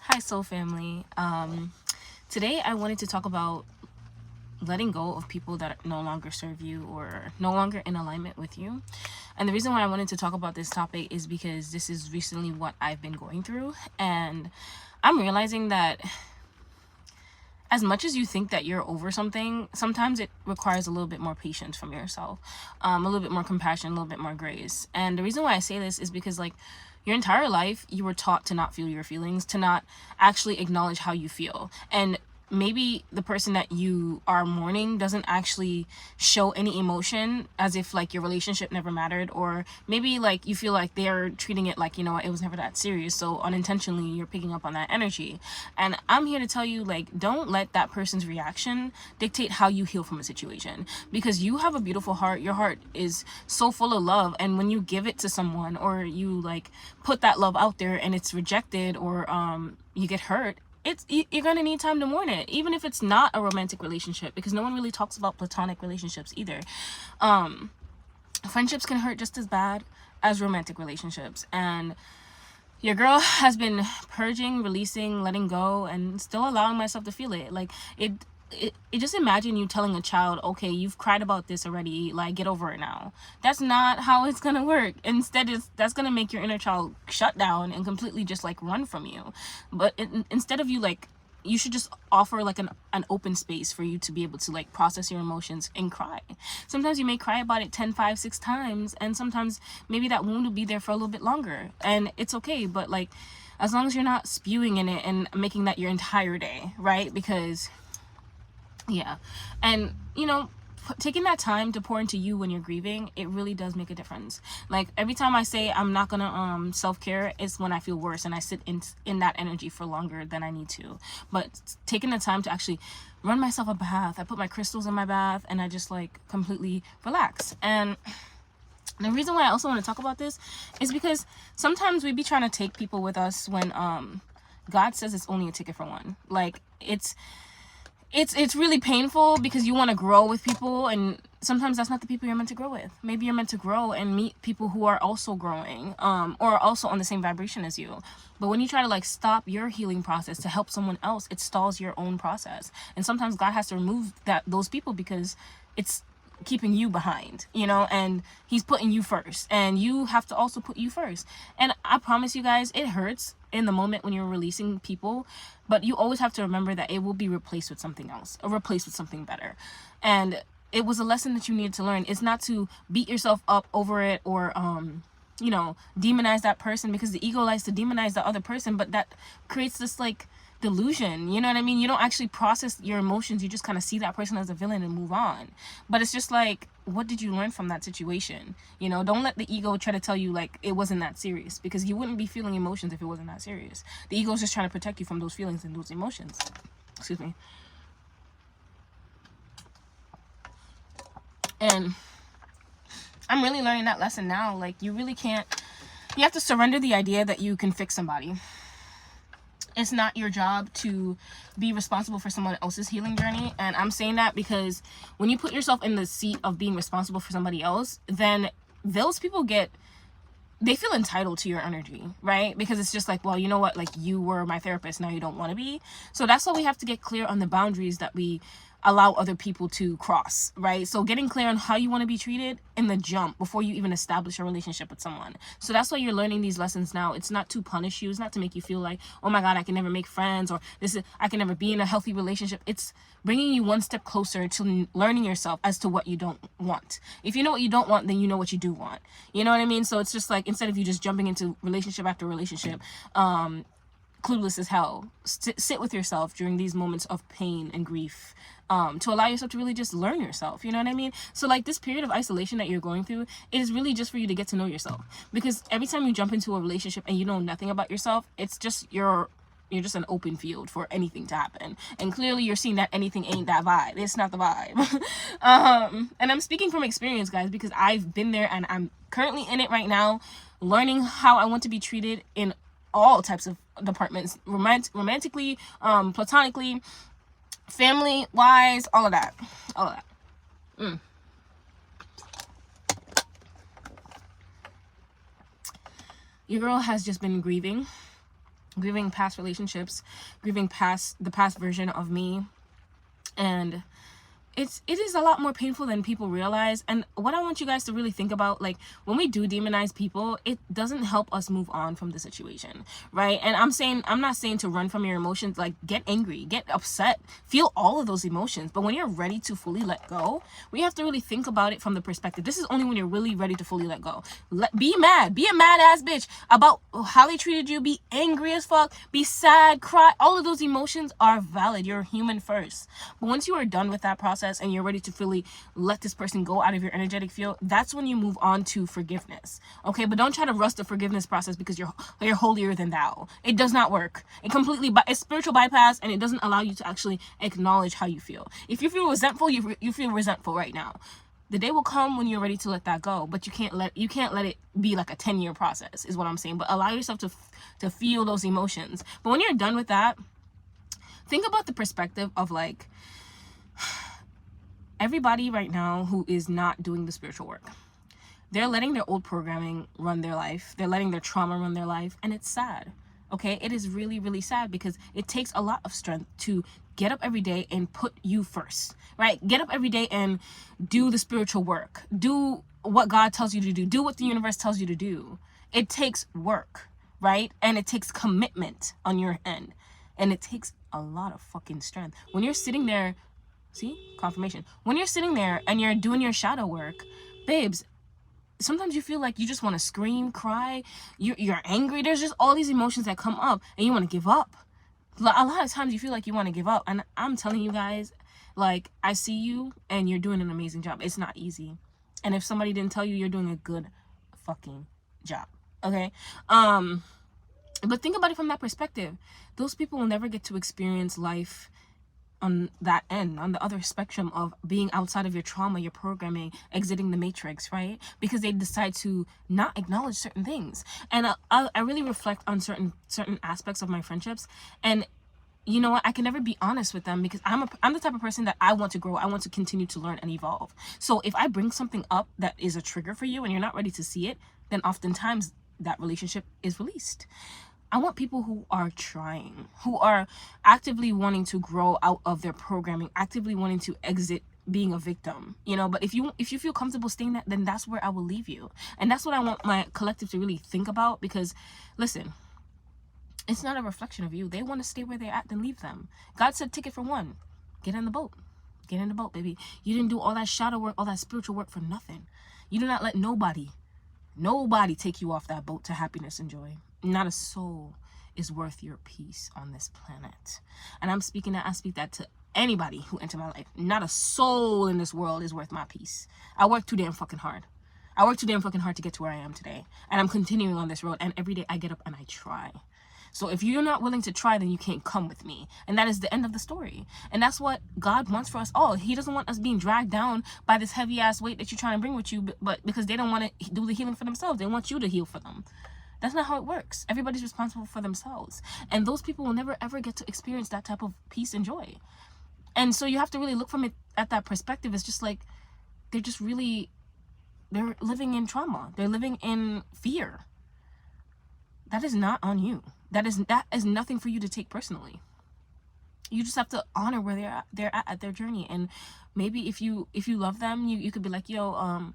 Hi, Soul Family. Today I wanted to talk about letting go of people that no longer serve you or no longer in alignment with you. And the reason why I wanted to talk about this topic is because this is recently what I've been going through. And I'm realizing that as much as you think that you're over something, sometimes it requires a little bit more patience from yourself, a little bit more compassion, a little bit more grace. And the reason why I say this is because, like, your entire life, you were taught to not feel your feelings, to not actually acknowledge how you feel. And maybe the person that you are mourning doesn't actually show any emotion, as if like your relationship never mattered, or maybe like you feel like they're treating it like, it was never that serious, so unintentionally you're picking up on that energy. And I'm here to tell you, like, don't let that person's reaction dictate how you heal from a situation, because you have a beautiful heart. Your heart is so full of love, and when you give it to someone, or you like put that love out there and it's rejected, or you get hurt, you're gonna need time to mourn it, even if it's not a romantic relationship, because no one really talks about platonic relationships either. Friendships can hurt just as bad as romantic relationships, and your girl has been purging, releasing, letting go, and still allowing myself to feel it. Like, it just imagine you telling a child, okay, you've cried about this already, like, get over it now. That's not how it's gonna work. Instead, that's gonna make your inner child shut down and completely just like run from you. But instead of you, like, you should just offer like an open space for you to be able to like process your emotions and cry. Sometimes you may cry about it 10, 5, 6 times, and sometimes maybe that wound will be there for a little bit longer, and it's okay. But like, as long as you're not spewing in it and making that your entire day, right? Because yeah. And taking that time to pour into you when you're grieving, it really does make a difference. Like, every time I say I'm not gonna self-care, it's when I feel worse and I sit in that energy for longer than I need to. But taking the time to actually run myself a bath, I put my crystals in my bath, and I just like completely relax. And the reason why I also want to talk about this is because sometimes we be trying to take people with us when God says it's only a ticket for one. Like, it's really painful because you want to grow with people, and sometimes that's not the people you're meant to grow with. Maybe you're meant to grow and meet people who are also growing, or also on the same vibration as you. But when you try to like stop your healing process to help someone else, it stalls your own process. And sometimes God has to remove those people because it's keeping you behind, and he's putting you first, and you have to also put you first. And I promise you guys, it hurts in the moment when you're releasing people, but you always have to remember that it will be replaced with something else, or replaced with something better. And it was a lesson that you needed to learn. It's not to beat yourself up over it, or demonize that person, because the ego likes to demonize the other person, but that creates this like delusion. You know what I mean? You don't actually process your emotions. You just kind of see that person as a villain and move on. But it's just like, what did you learn from that situation? Don't let the ego try to tell you like it wasn't that serious, because you wouldn't be feeling emotions if it wasn't that serious. The ego is just trying to protect you from those feelings and those emotions. Excuse me. And I'm really learning that lesson now. Like, you really can't, you have to surrender the idea that you can fix somebody. It's not your job to be responsible for someone else's healing journey. And I'm saying that because when you put yourself in the seat of being responsible for somebody else, then those people they feel entitled to your energy, right? Because it's just like, well, you know what, like, you were my therapist, now you don't want to be. So that's why we have to get clear on the boundaries that we allow other people to cross, right? So getting clear on how you want to be treated in the jump before you even establish a relationship with someone. So that's why you're learning these lessons now. It's not to punish you. It's not to make you feel like, oh my God, I can never make friends, or I can never be in a healthy relationship. It's bringing you one step closer to learning yourself as to what you don't want. If you know what you don't want, then you know what you do want. You know what I mean? So it's just like, instead of you just jumping into relationship after relationship, clueless as hell, sit with yourself during these moments of pain and grief, to allow yourself to really just learn yourself. You know what I mean? So like, this period of isolation that you're going through, it is really just for you to get to know yourself. Because every time you jump into a relationship and you know nothing about yourself, it's just you're just an open field for anything to happen. And clearly you're seeing that anything ain't that vibe. It's not the vibe. And I'm speaking from experience, guys, because I've been there and I'm currently in it right now, learning how I want to be treated in all types of departments, romantically, platonically, family wise, all of that. Your girl has just been grieving, grieving past relationships, grieving past the past version of me. And it is a lot more painful than people realize. And what I want you guys to really think about, like, when we do demonize people, it doesn't help us move on from the situation, right? And I'm not saying to run from your emotions. Like, get angry, get upset, feel all of those emotions, but when you're ready to fully let go, we have to really think about it from the perspective, this is only when you're really ready to fully let go. Be mad, be a mad ass bitch about how they treated you, be angry as fuck, be sad, cry. All of those emotions are valid. You're human first. But once you are done with that process and you're ready to fully let this person go out of your energetic field, that's when you move on to forgiveness. Okay, but don't try to rush the forgiveness process because you're holier than thou. It does not work. It's spiritual bypass, and it doesn't allow you to actually acknowledge how you feel. If you feel resentful, you feel resentful right now. The day will come when you're ready to let that go, but you can't let it be like a 10-year process, is what I'm saying. But allow yourself to feel those emotions. But when you're done with that, think about the perspective of, like, everybody right now who is not doing the spiritual work, they're letting their old programming run their life. They're letting their trauma run their life. And it's sad. Okay, it is really, really sad, because it takes a lot of strength to get up every day and put you first, right? Get up every day and do the spiritual work. Do what God tells you to do. Do what the universe tells you to do. It takes work, right? And it takes commitment on your end. And it takes a lot of fucking strength. When you're sitting there, see, confirmation. When you're sitting there and you're doing your shadow work, babes, sometimes you feel like you just want to scream, cry, you're angry. There's just all these emotions that come up and you want to give up. A lot of times you feel like you want to give up. And I'm telling you guys, like, I see you and you're doing an amazing job. It's not easy. And if somebody didn't tell you, you're doing a good fucking job. Okay? But think about it from that perspective. Those people will never get to experience life on that end, on the other spectrum of being outside of your trauma, your programming, exiting the matrix, right? Because they decide to not acknowledge certain things. And I really reflect on certain aspects of my friendships, and you know what, I can never be honest with them because I'm the type of person that I want to grow. I want to continue to learn and evolve. So if I bring something up that is a trigger for you and you're not ready to see it, then oftentimes that relationship is released. I want people who are trying, who are actively wanting to grow out of their programming, actively wanting to exit being a victim, you know. But if you feel comfortable staying that, then that's where I will leave you. And that's what I want my collective to really think about, because listen, it's not a reflection of you. They want to stay where they're at, then leave them. God said ticket for one. Get in the boat. Get in the boat, baby. You didn't do all that shadow work, all that spiritual work for nothing. You do not let nobody take you off that boat to happiness and joy. Not a soul is worth your peace on this planet. And I speak that to anybody who entered my life. Not a soul in this world is worth my peace. I worked too damn fucking hard. To get to where I am today. And I'm continuing on this road. And every day I get up and I try. So if you're not willing to try, then you can't come with me. And that is the end of the story. And that's what God wants for us all. He doesn't want us being dragged down by this heavy ass weight that you're trying to bring with you, but because they don't want to do the healing for themselves. They want you to heal for them. That's not how it works. Everybody's responsible for themselves. And those people will never ever get to experience that type of peace and joy. And so you have to really look from it at that perspective. It's just like they're living in trauma. They're living in fear. That is not on you. That is nothing for you to take personally. You just have to honor where they're at their journey. And maybe if you love them, you could be like, yo,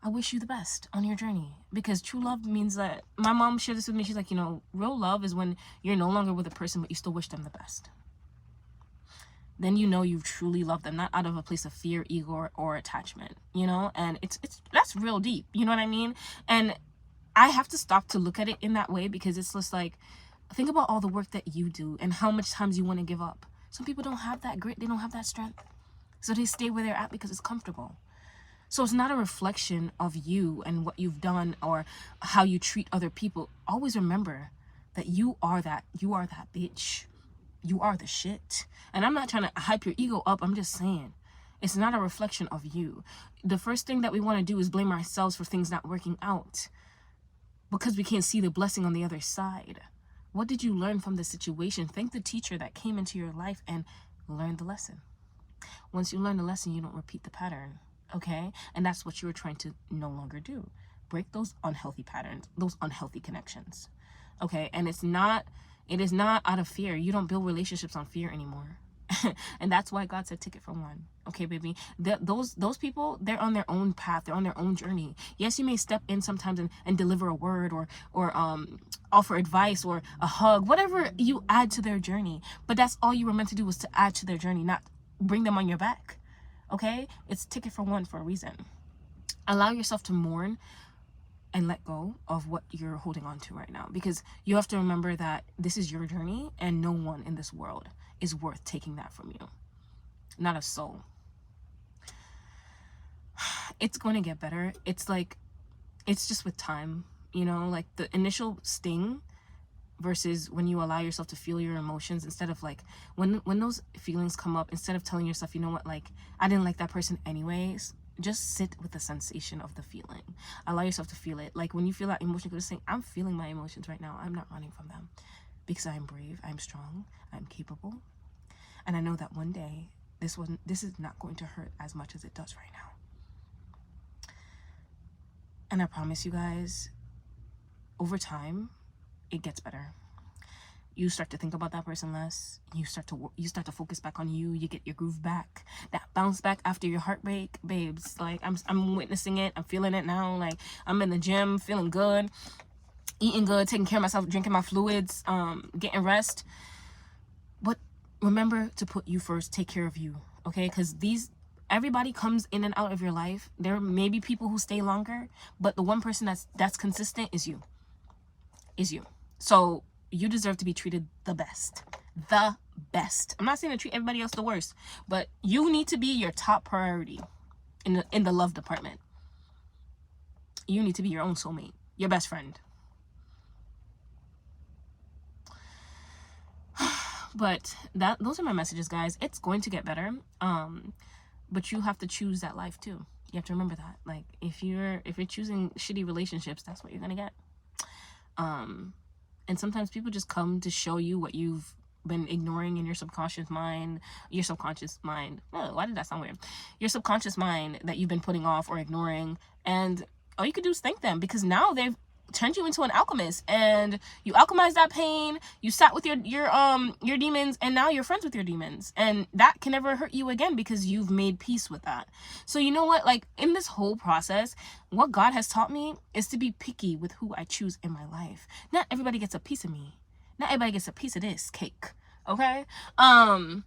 I wish you the best on your journey. Because true love means that, my mom shared this with me. She's like, real love is when you're no longer with a person, but you still wish them the best. Then you truly love them, not out of a place of fear, ego, or attachment, and that's real deep. You know what I mean? And I have to stop to look at it in that way, because it's just like, think about all the work that you do and how much times you want to give up. Some people don't have that grit. They don't have that strength. So they stay where they're at because it's comfortable. So it's not a reflection of you and what you've done or how you treat other people. Always remember that you are that bitch. You are the shit. And I'm not trying to hype your ego up. I'm just saying, it's not a reflection of you. The first thing that we want to do is blame ourselves for things not working out, because we can't see the blessing on the other side. What did you learn from the situation? Thank the teacher that came into your life and learned the lesson. Once you learn the lesson, you don't repeat the pattern. Okay? And that's what you're trying to no longer do. Break those unhealthy patterns, those unhealthy connections. Okay? And it's not It is not out of fear. You don't build relationships on fear anymore. And that's why God said ticket for one. Okay, baby. Those people, they're on their own path. They're on their own journey. Yes, you may step in sometimes and deliver a word or offer advice or a hug, whatever you add to their journey. But that's all you were meant to do, was to add to their journey, not bring them on your back. Okay? It's ticket for one for a reason. Allow yourself to mourn and let go of what you're holding on to right now, because you have to remember that this is your journey and no one in this world is worth taking that from you. Not a soul. It's going to get better. It's just with time, you know, like the initial sting versus when you allow yourself to feel your emotions, instead of like when those feelings come up, instead of telling yourself, you know what, like I didn't like that person anyways, just sit with the sensation of the feeling. Allow yourself to feel it. Like when you feel that emotion, go to saying, I'm feeling my emotions right now. I'm not running from them, because I'm brave, I'm strong, I'm capable, and I know that one day this is not going to hurt as much as it does right now. And I promise you guys, over time, it gets better. You start to think about that person less. You start to focus back on you. You get your groove back. That bounce back after your heartbreak, babes. Like I'm witnessing it. I'm feeling it now. Like I'm in the gym, feeling good, eating good, taking care of myself, drinking my fluids, getting rest. But remember to put you first. Take care of you, okay? Because everybody comes in and out of your life. There may be people who stay longer, but the one person that's consistent is you. So you deserve to be treated the best. The best. I'm not saying to treat everybody else the worst, but you need to be your top priority in the love department. You need to be your own soulmate, your best friend. But those are my messages, guys. It's going to get better. But you have to choose that life too. You have to remember that. Like if you're choosing shitty relationships, that's what you're gonna get. And sometimes people just come to show you what you've been ignoring in your subconscious mind. Oh, why did that sound weird? Your subconscious mind that you've been putting off or ignoring. And all you could do is thank them, because now they've turned you into an alchemist, and you alchemized that pain. You sat with your demons, and now you're friends with your demons, and that can never hurt you again because you've made peace with that. So you know what, like in this whole process, what God has taught me is to be picky with who I choose in my life. Not everybody gets a piece of me. Not everybody gets a piece of this cake, okay? And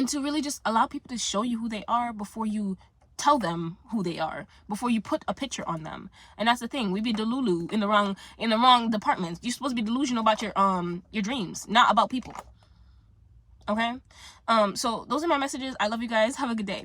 to really just allow people to show you who they are before you tell them who they are, before you put a picture on them. And that's the thing, we be delulu in the wrong departments. You're supposed to be delusional about your dreams, not about people. Okay? So those are my messages. I love you guys. Have a good day.